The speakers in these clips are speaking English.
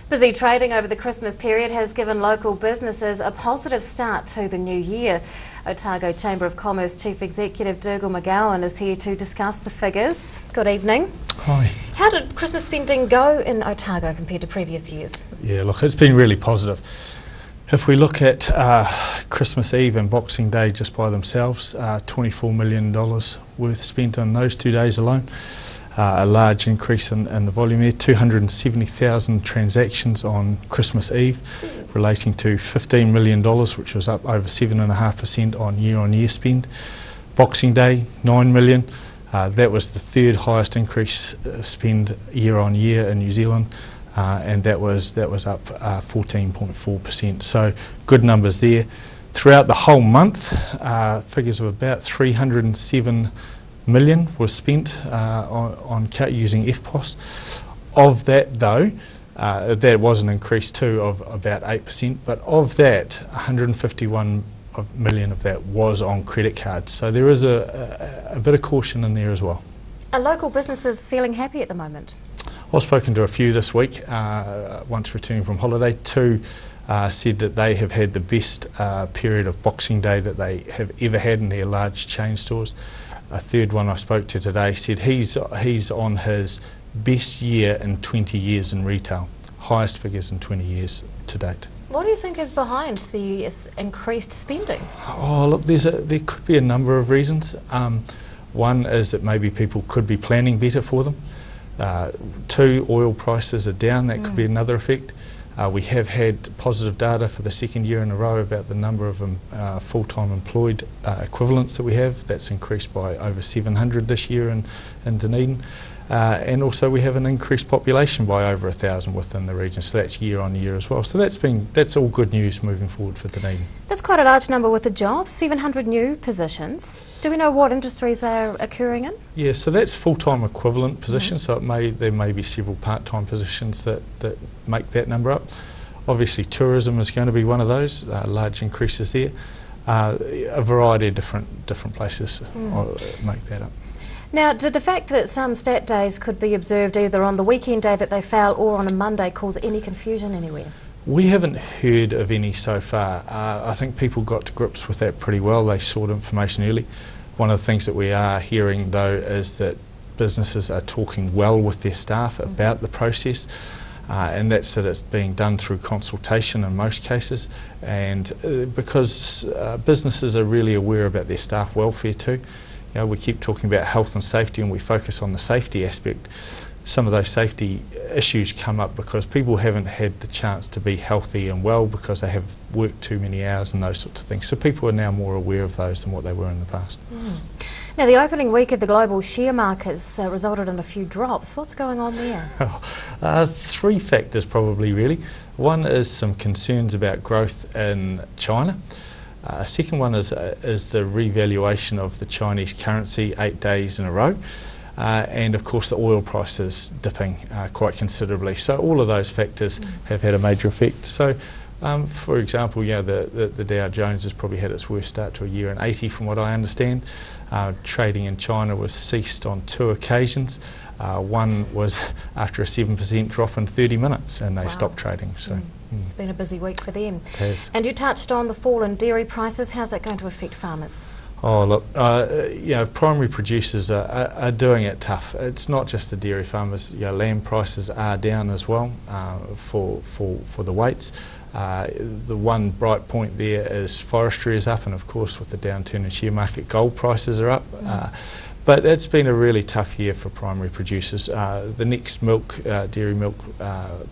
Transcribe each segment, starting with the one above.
Busy trading over the Christmas period has given local businesses a positive start to the new year. Otago Chamber of Commerce Chief Executive Dougal McGowan is here to discuss the figures. Good evening. Hi. How did Christmas spending go in Otago compared to previous years? Yeah, look, it's been really positive. If we look at Christmas Eve and Boxing Day just by themselves, $24 million worth spent on those 2 days alone. A large increase in the volume there, 270,000 transactions on Christmas Eve, relating to $15 million, which was up over 7.5% on year spend. Boxing Day, $9 million. That was the third highest increase spend year on year in New Zealand, and that was up 14.4%. So good numbers there. Throughout the whole month, figures of about 307 million was spent on using FPOS. Of that though, that was an increase too of about 8%, but of that 151 million of that was on credit cards. So there is a bit of caution in there as well. Are local businesses feeling happy at the moment? I've spoken to a few this week, once returning from holiday. Two said that they have had the best period of Boxing Day that they have ever had in their large chain stores. A third one I spoke to today said he's on his best year in 20 years in retail, highest figures in 20 years to date. What do you think is behind the increased spending? Oh, look, there could be a number of reasons. One is that maybe people could be planning better for them. Two, oil prices are down, that could be another effect. We have had positive data for the second year in a row about the number of full-time employed equivalents that we have. That's increased by over 700 this year in Dunedin. And also we have an increased population by over 1,000 within the region, so that's year on year as well. So that's all good news moving forward for Dunedin. That's quite a large number with the jobs, 700 new positions. Do we know what industries they're occurring in? Yeah, so that's full-time equivalent positions, so there may be several part-time positions that make that number up. Obviously tourism is going to be one of those, large increases there. A variety of different places make that up. Now, did the fact that some stat days could be observed either on the weekend day that they fell or on a Monday cause any confusion anywhere? We haven't heard of any so far. I think people got to grips with that pretty well. They sought information early. One of the things that we are hearing though is that businesses are talking well with their staff about the process, and that's that it's being done through consultation in most cases, and because businesses are really aware about their staff welfare too. You know, we keep talking about health and safety and we focus on the safety aspect. Some of those safety issues come up because people haven't had the chance to be healthy and well because they have worked too many hours and those sorts of things. So people are now more aware of those than what they were in the past. Now, the opening week of the global share markets resulted in a few drops. What's going on there? Three factors probably really. One is some concerns about growth in China. Second one is the revaluation of the Chinese currency 8 days in a row, and of course the oil prices dipping quite considerably. So all of those factors have had a major effect. So for example, you know, the Dow Jones has probably had its worst start to a year in 80 from what I understand. Trading in China was ceased on 2 occasions. One was after a 7% drop in 30 minutes and they stopped trading. So. It's been a busy week for them. It has. And you touched on the fall in dairy prices. How's that going to affect farmers? Oh look, you know, primary producers are doing it tough. It's not just the dairy farmers. You know, lamb prices are down as well for the weights. The one bright point there is forestry is up, and of course with the downturn in share market, gold prices are up. But it's been a really tough year for primary producers. The next dairy milk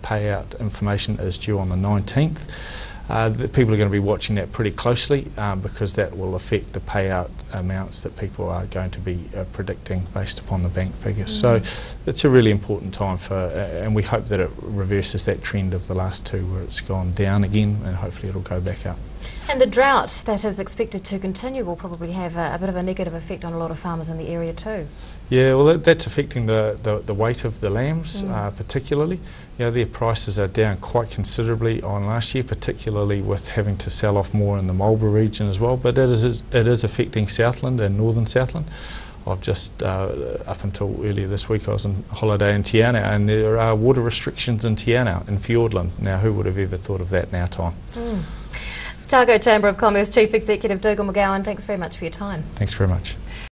payout information is due on the 19th. People are going to be watching that pretty closely because that will affect the payout amounts that people are going to be predicting based upon the bank figures. So it's a really important time and we hope that it reverses that trend of the last two where it's gone down again, and hopefully it'll go back up. And the drought that is expected to continue will probably have a bit of a negative effect on a lot of farmers in the area too. Yeah, well that's affecting the weight of the lambs particularly. You know, their prices are down quite considerably on last year, particularly with having to sell off more in the Marlborough region as well, but it is affecting Southland and northern Southland. I've just, up until earlier this week, I was on holiday in Te Anau, and there are water restrictions in Te Anau, in Fiordland. Now, who would have ever thought of that in our time? Otago Chamber of Commerce Chief Executive Dougal McGowan, thanks very much for your time. Thanks very much.